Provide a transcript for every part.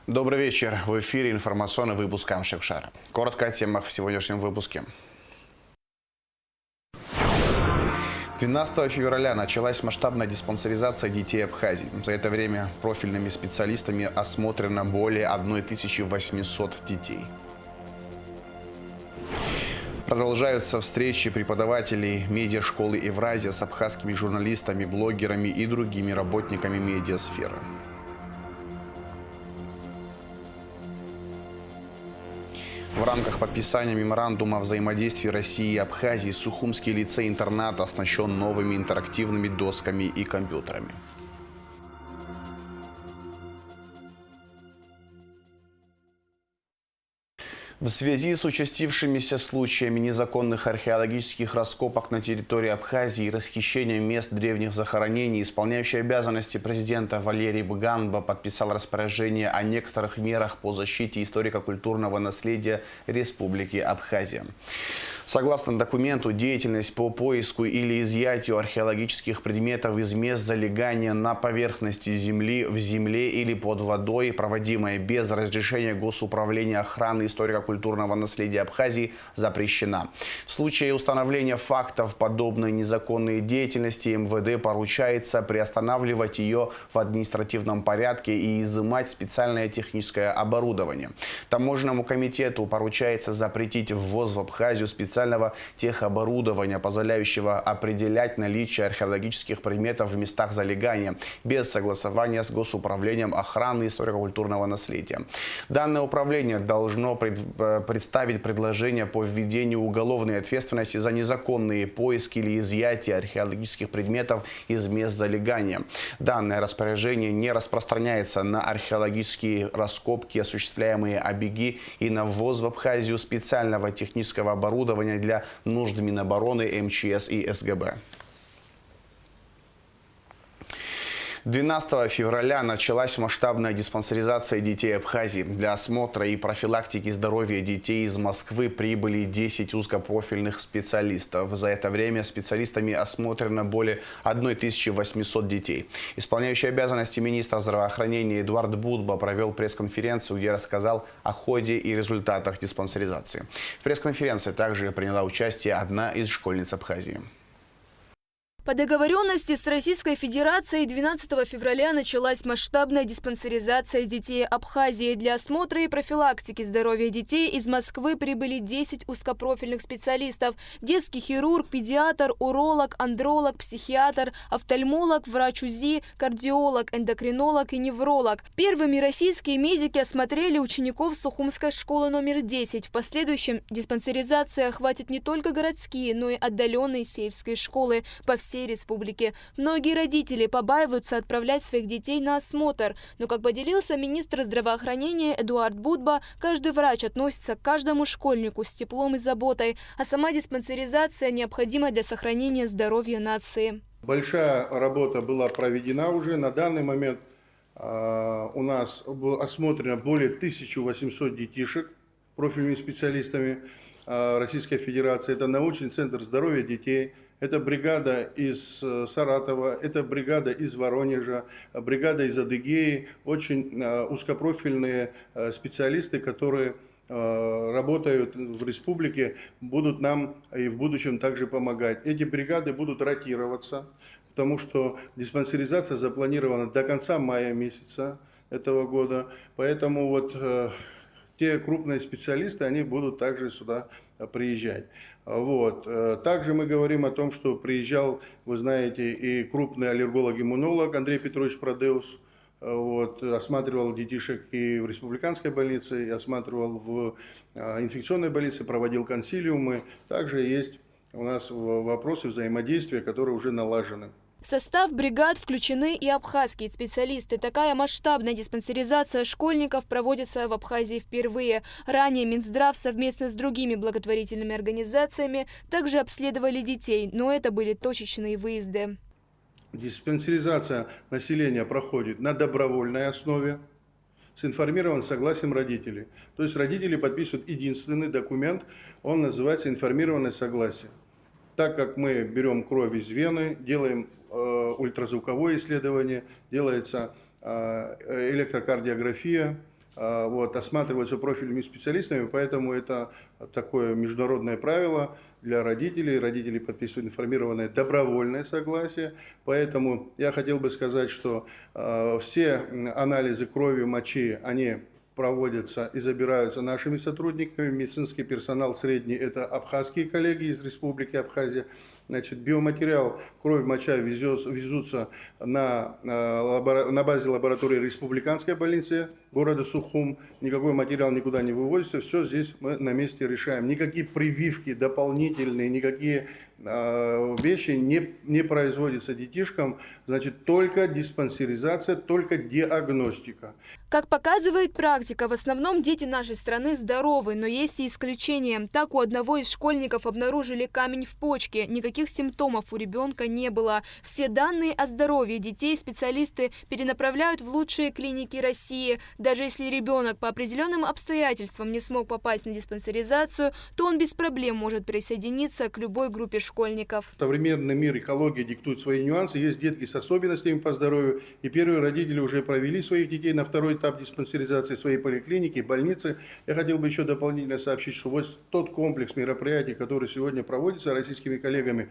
Добрый вечер. В эфире информационный выпуск Амшекшара. Коротко о темах в сегодняшнем выпуске. 12 февраля началась масштабная диспансеризация детей Абхазии. За это время профильными специалистами осмотрено более 1800 детей. Продолжаются встречи преподавателей медиашколы Евразия с абхазскими журналистами, блогерами и другими работниками медиасферы. В рамках подписания меморандума о взаимодействии России и Абхазии Сухумский лицей-интернат оснащен новыми интерактивными досками и компьютерами. В связи с участившимися случаями незаконных археологических раскопок на территории Абхазии и расхищением мест древних захоронений, исполняющий обязанности президента Валерий Ганба подписал распоряжение о некоторых мерах по защите историко-культурного наследия Республики Абхазия. Согласно документу, деятельность по поиску или изъятию археологических предметов из мест залегания на поверхности земли, в земле или под водой, проводимая без разрешения Госуправления охраны историко-культурного наследия Абхазии, запрещена. В случае установления фактов подобной незаконной деятельности МВД поручается приостанавливать ее в административном порядке и изымать специальное техническое оборудование. Таможенному комитету поручается запретить ввоз в Абхазию специального техоборудования, позволяющего определять наличие археологических предметов в местах залегания без согласования с Госуправлением охраны историко-культурного наследия. Данное управление должно представить предложение по введению уголовной ответственности за незаконные поиски или изъятие археологических предметов из мест залегания. Данное распоряжение не распространяется на археологические раскопки, осуществляемые ОБЕГИ, и на ввоз в Абхазию специального технического оборудования для нужд Минобороны, МЧС и СГБ. 12 февраля началась масштабная диспансеризация детей Абхазии. Для осмотра и профилактики здоровья детей из Москвы прибыли 10 узкопрофильных специалистов. За это время специалистами осмотрено более 1800 детей. Исполняющий обязанности министра здравоохранения Эдуард Будба провел пресс-конференцию, где рассказал о ходе и результатах диспансеризации. В пресс-конференции также приняла участие одна из школьниц Абхазии. По договоренности с Российской Федерацией 12 февраля началась масштабная диспансеризация детей Абхазии. Для осмотра и профилактики здоровья детей из Москвы прибыли 10 узкопрофильных специалистов. Детский хирург, педиатр, уролог, андролог, психиатр, офтальмолог, врач УЗИ, кардиолог, эндокринолог и невролог. Первыми российские медики осмотрели учеников Сухумской школы номер 10. В последующем диспансеризация охватит не только городские, но и отдаленные сельские школы по всей республики. Многие родители побаиваются отправлять своих детей на осмотр, но, как поделился министр здравоохранения Эдуард Будба, каждый врач относится к каждому школьнику с теплом и заботой, а сама диспансеризация необходима для сохранения здоровья нации. Большая работа была проведена уже. На данный момент у нас было осмотрено более 1800 детишек профильными специалистами Российской Федерации. Это научный центр здоровья детей. Это бригада из Саратова, это бригада из Воронежа, бригада из Адыгеи. Очень узкопрофильные специалисты, которые работают в республике, будут нам и в будущем также помогать. Эти бригады будут ротироваться, потому что диспансеризация запланирована до конца мая месяца этого года. Поэтому вот те крупные специалисты, они будут также сюда приезжать. Вот. Также мы говорим о том, что приезжал, вы знаете, и крупный аллерголог-иммунолог Андрей Петрович Продеус. Вот, осматривал детишек и в республиканской больнице, и осматривал в инфекционной больнице, проводил консилиумы. Также есть у нас вопросы взаимодействия, которые уже налажены. В состав бригад включены и абхазские специалисты. Такая масштабная диспансеризация школьников проводится в Абхазии впервые. Ранее Минздрав совместно с другими благотворительными организациями также обследовали детей, но это были точечные выезды. Диспансеризация населения проходит на добровольной основе с информированным согласием родителей. То есть родители подписывают единственный документ, он называется информированное согласие. Так как мы берем кровь из вены, делаем ультразвуковое исследование, делается электрокардиография, осматриваются профильными специалистами, поэтому это такое международное правило для родителей. Родители подписывают информированное добровольное согласие. Поэтому я хотел бы сказать, что все анализы крови, мочи, они проводятся и забираются нашими сотрудниками. Медицинский персонал средний – это абхазские коллеги из Республики Абхазия. Значит, биоматериал, кровь, моча везутся на базе лаборатории Республиканской больницы города Сухум. Никакой материал никуда не вывозится. Все здесь мы на месте решаем. Никакие прививки дополнительные, никакие вещи не производятся детишкам. Значит, только диспансеризация, только диагностика. Как показывает практика, в основном дети нашей страны здоровы, но есть и исключения. Так, у одного из школьников обнаружили камень в почке. Никаких симптомов у ребенка не было. Все данные о здоровье детей специалисты перенаправляют в лучшие клиники России. Даже если ребенок по определенным обстоятельствам не смог попасть на диспансеризацию, то он без проблем может присоединиться к любой группе школьников. Современный мир, экология диктует свои нюансы. Есть детки с особенностями по здоровью. И первые родители уже провели своих детей на второй этап диспансеризации своей поликлиники, больницы. Я хотел бы еще дополнительно сообщить, что вот тот комплекс мероприятий, который сегодня проводится российскими коллегами,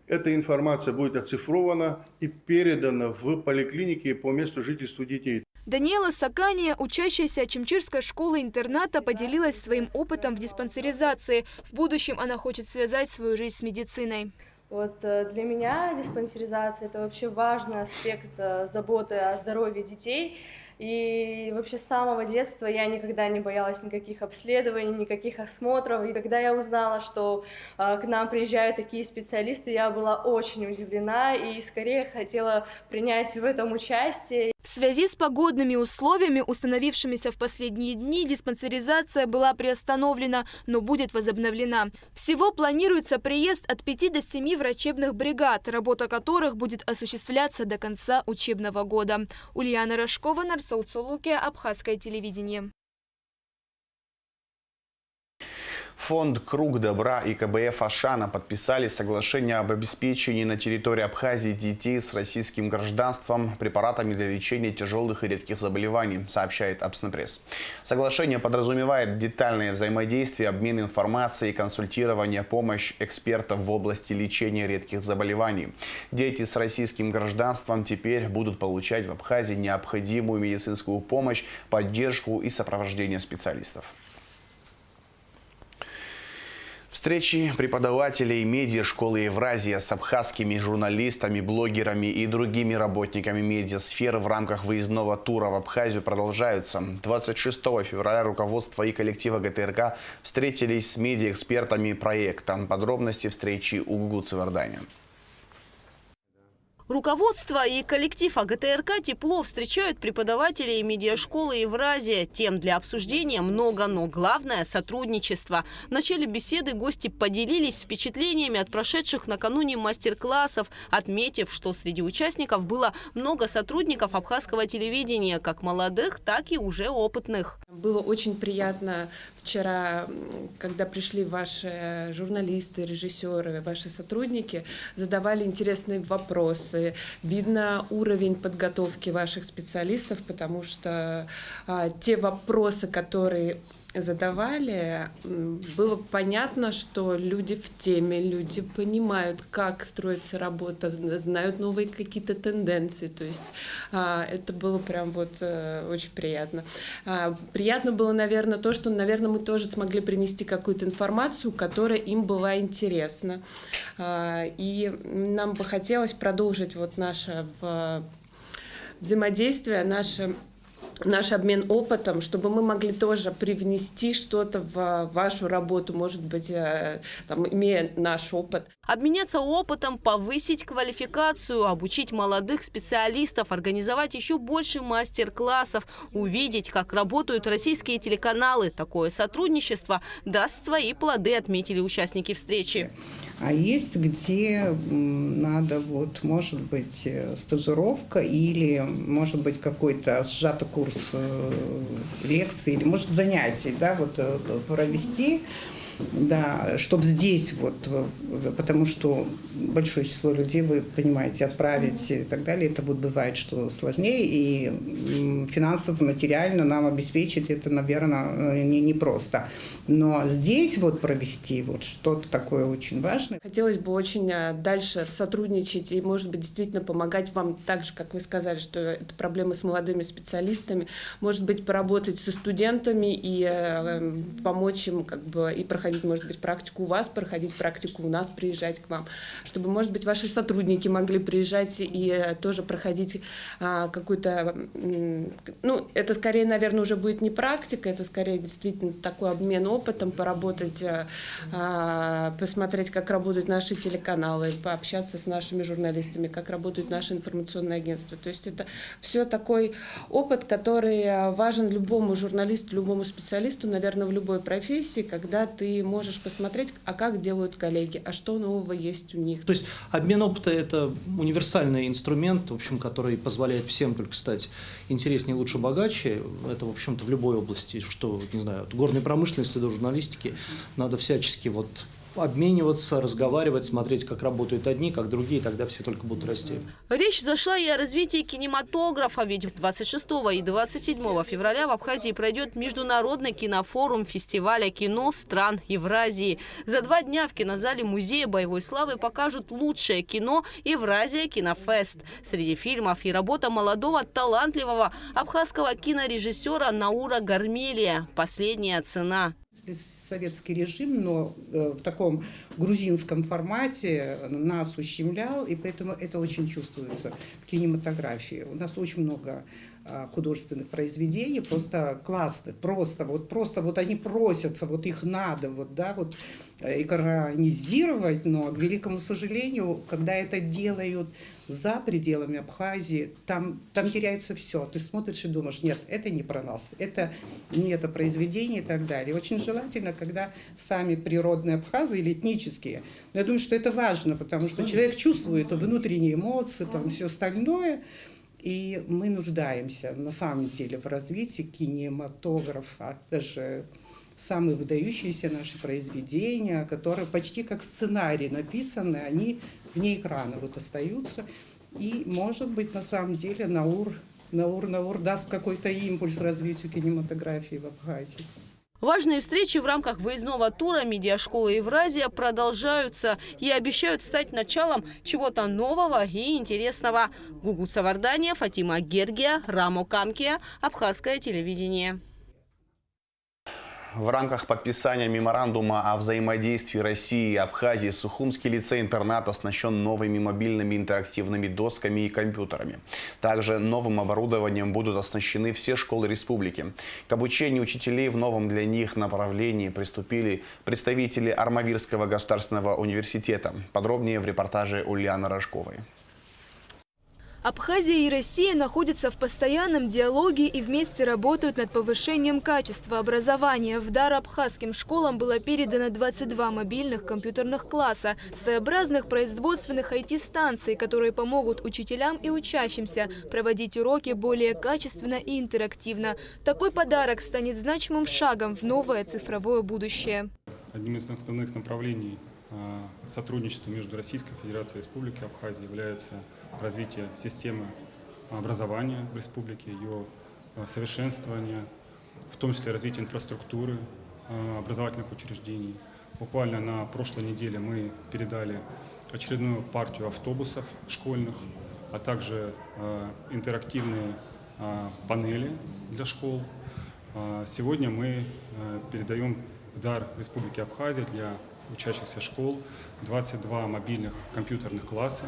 эта информация будет оцифрована и передана в поликлинике по месту жительства детей. Даниэла Сакания, учащаяся Очимчирской школы-интерната, поделилась своим опытом в диспансеризации. В будущем она хочет связать свою жизнь с медициной. Вот для меня диспансеризация – это вообще важный аспект заботы о здоровье детей. И вообще с самого детства я никогда не боялась никаких обследований, никаких осмотров. И когда я узнала, что к нам приезжают такие специалисты, я была очень удивлена и скорее хотела принять в этом участие. В связи с погодными условиями, установившимися в последние дни, диспансеризация была приостановлена, но будет возобновлена. Всего планируется приезд от 5 до 7 врачебных бригад, работа которых будет осуществляться до конца учебного года. Ульяна Рожкова, Нарсаут Цулуке, Абхазское телевидение. Фонд «Круг добра» и КБФ «Ашана» подписали соглашение об обеспечении на территории Абхазии детей с российским гражданством препаратами для лечения тяжелых и редких заболеваний, сообщает Абснепресс. Соглашение подразумевает детальное взаимодействие, обмен информацией, консультирование, помощь экспертов в области лечения редких заболеваний. Дети с российским гражданством теперь будут получать в Абхазии необходимую медицинскую помощь, поддержку и сопровождение специалистов. Встречи преподавателей медиашколы «Евразия» с абхазскими журналистами, блогерами и другими работниками медиасферы в рамках выездного тура в Абхазию продолжаются. 26 февраля руководство и коллектива ГТРК встретились с медиаэкспертами проекта. Подробности встречи у Гугу Цивардани. Руководство и коллектив АГТРК тепло встречают преподавателей медиашколы «Евразия». Тем для обсуждения много, но главное – сотрудничество. В начале беседы гости поделились впечатлениями от прошедших накануне мастер-классов, отметив, что среди участников было много сотрудников абхазского телевидения, как молодых, так и уже опытных. Было очень приятно вчера, когда пришли ваши журналисты, режиссеры, ваши сотрудники, задавали интересные вопросы. Видно уровень подготовки ваших специалистов, потому что те вопросы, которые задавали, было понятно, что люди в теме, люди понимают, как строится работа, знают новые какие-то тенденции. То есть это было прям вот очень приятно. Приятно было, наверное, то, что, наверное, мы тоже смогли принести какую-то информацию, которая им была интересна. И нам бы хотелось продолжить вот наше взаимодействие, наш обмен опытом, чтобы мы могли тоже привнести что-то в вашу работу, может быть, там, имея наш опыт. Обменяться опытом, повысить квалификацию, обучить молодых специалистов, организовать еще больше мастер-классов, увидеть, как работают российские телеканалы. Такое сотрудничество даст свои плоды, отметили участники встречи. А есть, где надо, вот, может быть, стажировка или, может быть, какой-то сжатый курс лекций или, может, занятий, да, вот, провести. да, чтобы здесь вот, потому что большое число людей, вы понимаете, отправить и так далее, это вот бывает, что сложнее, и финансово, материально нам обеспечить это, наверное, непросто. Но здесь вот провести вот что-то такое очень важное. Хотелось бы очень дальше сотрудничать и, может быть, действительно помогать вам так же, как вы сказали, что это проблемы с молодыми специалистами, может быть, поработать со студентами и помочь им как бы и проходить, может быть, практику у вас, проходить практику у нас, приезжать к вам, чтобы, может быть, ваши сотрудники могли приезжать и тоже проходить какую-то, ну, это скорее, наверное, уже будет не практика, это скорее действительно такой обмен опытом, поработать, посмотреть, как работают наши телеканалы, пообщаться с нашими журналистами, как работают наши информационные агентства. То есть это все такой опыт, который важен любому журналисту, любому специалисту, наверное, в любой профессии, когда ты можешь посмотреть, а как делают коллеги, а что нового есть у них. То есть обмен опыта – это универсальный инструмент, в общем, который позволяет всем только стать интереснее, лучше, богаче. Это, в общем-то, в любой области, что, не знаю, от горной промышленности до журналистики, надо всячески вот обмениваться, разговаривать, смотреть, как работают одни, как другие, тогда все только будут расти. Речь зашла и о развитии кинематографа, ведь 26 и 27 февраля в Абхазии пройдет международный кинофорум фестиваля кино стран Евразии. За 2 дня в кинозале Музея боевой славы покажут лучшее кино «Евразия Кинофест». Среди фильмов и работа молодого талантливого абхазского кинорежиссера Наура Гармелия «Последняя цена». Советский режим, но в таком грузинском формате нас ущемлял, и поэтому это очень чувствуется в кинематографии. У нас очень много художественных произведений, просто классных, просто вот они просятся, вот их надо вот, да, вот экранизировать, но, к великому сожалению, когда это делают за пределами Абхазии, там теряется все. Ты смотришь и думаешь, нет, это не про нас, это не это произведение и так далее. Очень желательно, когда сами природные абхазы или этнические, но я думаю, что это важно, потому что человек чувствует внутренние эмоции, там все остальное, и мы нуждаемся на самом деле в развитии кинематографа. Это же самые выдающиеся наши произведения, которые почти как сценарий написаны, они вне экрана вот остаются. И, может быть, на самом деле Наур даст какой-то импульс развитию кинематографии в Абхазии. Важные встречи в рамках выездного тура медиашколы Евразия продолжаются и обещают стать началом чего-то нового и интересного. Гугут Савардания, Фатима Гергия, Рамо Камкия, Абхазское телевидение. В рамках подписания меморандума о взаимодействии России и Абхазии Сухумский лицей-интернат оснащен новыми мобильными интерактивными досками и компьютерами. Также новым оборудованием будут оснащены все школы республики. К обучению учителей в новом для них направлении приступили представители Армавирского государственного университета. Подробнее в репортаже Ульяны Рожковой. Абхазия и Россия находятся в постоянном диалоге и вместе работают над повышением качества образования. В дар абхазским школам было передано 22 мобильных компьютерных класса, своеобразных производственных IT-станций, которые помогут учителям и учащимся проводить уроки более качественно и интерактивно. Такой подарок станет значимым шагом в новое цифровое будущее. Одним из основных направлений сотрудничества между Российской Федерацией и Республикой Абхазия является развитие системы образования в республике, ее совершенствование, в том числе развитие инфраструктуры образовательных учреждений. Буквально на прошлой неделе мы передали очередную партию автобусов школьных, а также интерактивные панели для школ. Сегодня мы передаем в дар Республики Абхазия для учащихся школ 22 мобильных компьютерных класса.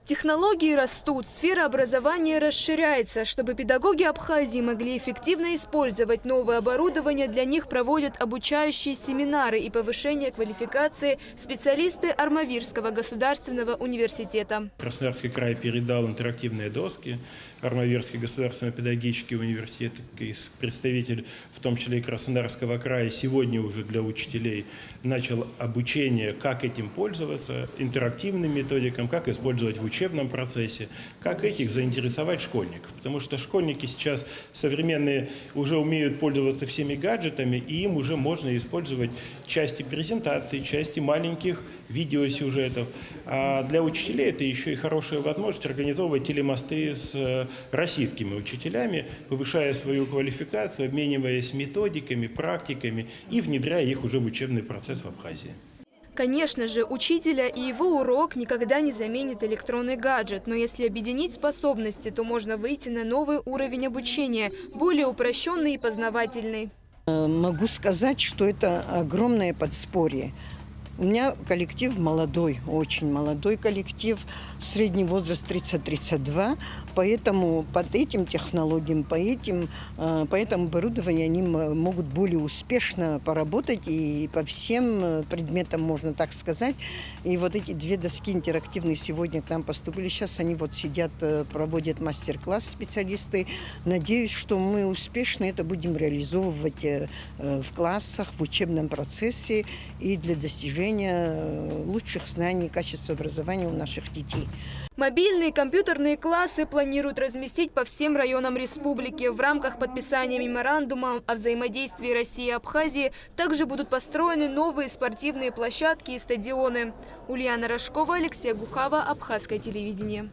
Технологии растут, сфера образования расширяется. Чтобы педагоги Абхазии могли эффективно использовать новое оборудование, для них проводят обучающие семинары и повышение квалификации специалисты Армавирского государственного университета. Краснодарский край передал интерактивные доски. Армавирский государственный педагогический университет, представитель, в том числе и Краснодарского края, сегодня уже для учителей начал обучение, как этим пользоваться, интерактивным методикам, как использовать в учебе. учебном процессе, как этих заинтересовать школьников. Потому что школьники сейчас современные уже умеют пользоваться всеми гаджетами, и им уже можно использовать части презентаций, части маленьких видеосюжетов. А для учителей это еще и хорошая возможность организовывать телемосты с российскими учителями, повышая свою квалификацию, обмениваясь методиками, практиками и внедряя их уже в учебный процесс в Абхазии. Конечно же, учителя и его урок никогда не заменит электронный гаджет, но если объединить способности, то можно выйти на новый уровень обучения, более упрощенный и познавательный. Могу сказать, что это огромное подспорье. У меня коллектив молодой, очень молодой коллектив, средний возраст 30-32, поэтому под этим технологиям, по этому оборудованию они могут более успешно поработать и по всем предметам, можно так сказать. И вот эти две доски интерактивные сегодня к нам поступили, сейчас они вот сидят, проводят мастер-класс специалисты. Надеюсь, что мы успешно это будем реализовывать в классах, в учебном процессе и для достижения лучших знаний и качества образования у наших детей. Мобильные компьютерные классы планируют разместить по всем районам республики. В рамках подписания меморандума о взаимодействии России и Абхазии также будут построены новые спортивные площадки и стадионы. Ульяна Рожкова, Алексей Гухава, Абхазское телевидение.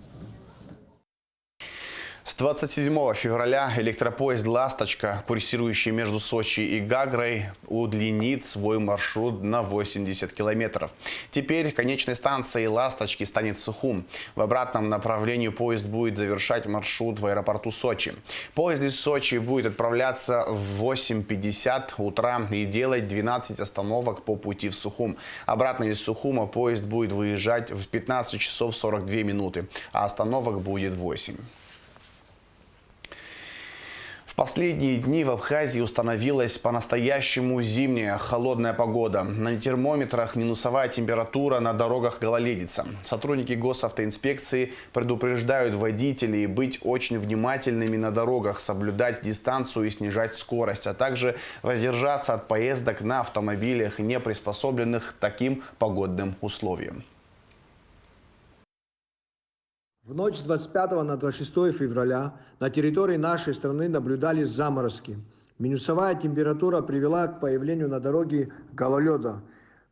С 27 февраля электропоезд «Ласточка», курсирующий между Сочи и Гагрой, удлинит свой маршрут на 80 километров. Теперь конечной станцией «Ласточки» станет Сухум. В обратном направлении поезд будет завершать маршрут в аэропорту Сочи. Поезд из Сочи будет отправляться в 8:50 утра и делать 12 остановок по пути в Сухум. Обратно из Сухума поезд будет выезжать в 15 часов 42 минуты, а остановок будет 8. В последние дни в Абхазии установилась по-настоящему зимняя холодная погода. На термометрах минусовая температура, на дорогах гололедица. Сотрудники госавтоинспекции предупреждают водителей быть очень внимательными на дорогах, соблюдать дистанцию и снижать скорость, а также воздержаться от поездок на автомобилях, не приспособленных к таким погодным условиям. В ночь с 25 на 26 февраля на территории нашей страны наблюдались заморозки. Минусовая температура привела к появлению на дороге гололеда.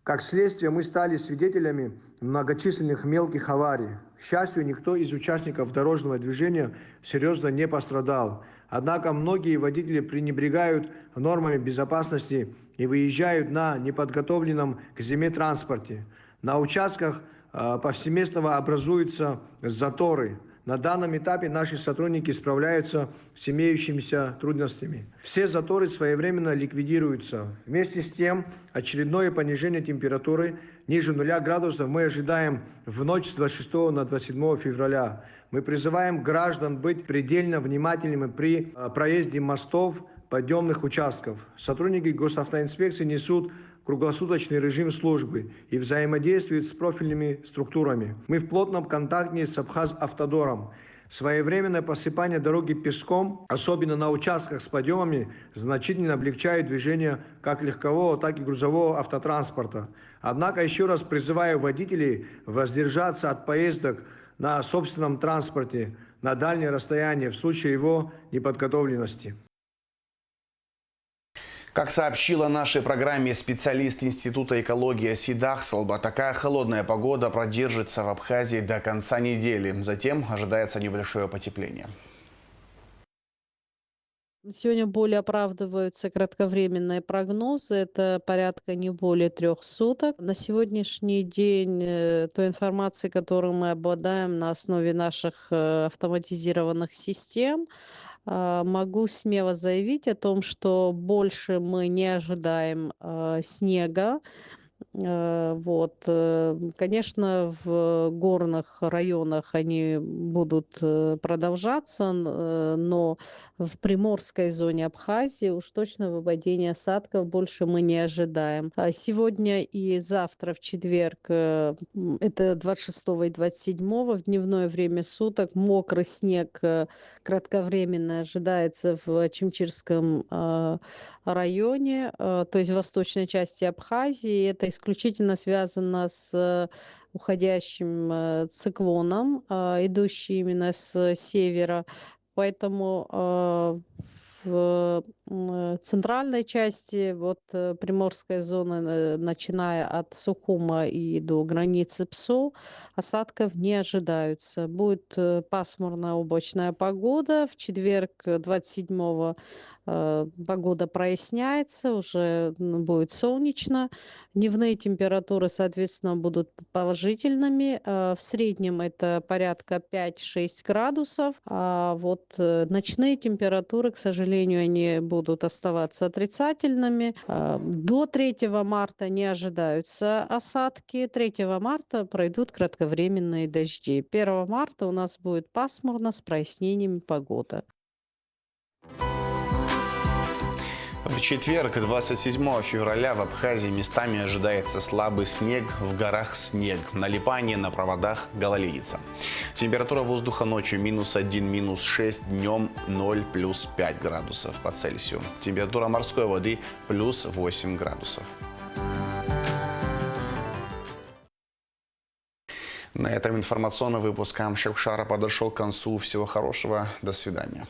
Как следствие, мы стали свидетелями многочисленных мелких аварий. К счастью, никто из участников дорожного движения серьезно не пострадал. Однако многие водители пренебрегают нормами безопасности и выезжают на неподготовленном к зиме транспорте. На участках повсеместно образуются заторы. На данном этапе наши сотрудники справляются с имеющимися трудностями. Все заторы своевременно ликвидируются. Вместе с тем, очередное понижение температуры ниже 0 градусов мы ожидаем в ночь с 26 на 27 февраля. Мы призываем граждан быть предельно внимательными при проезде мостов, подъемных участков. Сотрудники госавтоинспекции несут круглосуточный режим службы и взаимодействуют с профильными структурами. Мы в плотном контакте с Абхазавтодором. Своевременное посыпание дороги песком, особенно на участках с подъемами, значительно облегчает движение как легкового, так и грузового автотранспорта. Однако еще раз призываю водителей воздержаться от поездок на собственном транспорте на дальнее расстояние в случае его неподготовленности. Как сообщила нашей программе специалист Института экологии Сидах Салба, такая холодная погода продержится в Абхазии до конца недели. Затем ожидается небольшое потепление. Сегодня более оправдываются кратковременные прогнозы. Это порядка не более 3 суток. На сегодняшний день той информации, которую мы обладаем на основе наших автоматизированных систем, могу смело заявить о том, что больше мы не ожидаем снега. Конечно, в горных районах они будут продолжаться, но в приморской зоне Абхазии уж точно выпадения осадков больше мы не ожидаем. Сегодня и завтра, в четверг, это 26 и 27 в дневное время суток, мокрый снег кратковременно ожидается в Чимчирском районе, то есть в восточной части Абхазии. Это исключительно связано с уходящим циклоном, идущий именно с севера. Поэтому в центральной части Приморской зоны, начиная от Сухума и до границы ПСО, осадков не ожидаются. Будет пасмурно-облачная погода. В четверг, 27-го, погода проясняется, уже будет солнечно. Дневные температуры, соответственно, будут положительными. В среднем это порядка 5-6 градусов. А ночные температуры, к сожалению, они будут оставаться отрицательными. До 3 марта не ожидаются осадки. 3 марта пройдут кратковременные дожди. 1 марта у нас будет пасмурно с прояснениями погоды. В четверг, 27 февраля, в Абхазии местами ожидается слабый снег, в горах снег, налипание на проводах, гололедица. Температура воздуха ночью -1, -6, днем 0, +5 градусов по Цельсию. Температура морской воды +8 градусов. На этом информационный выпуск Амшевшара подошел к концу. Всего хорошего, до свидания.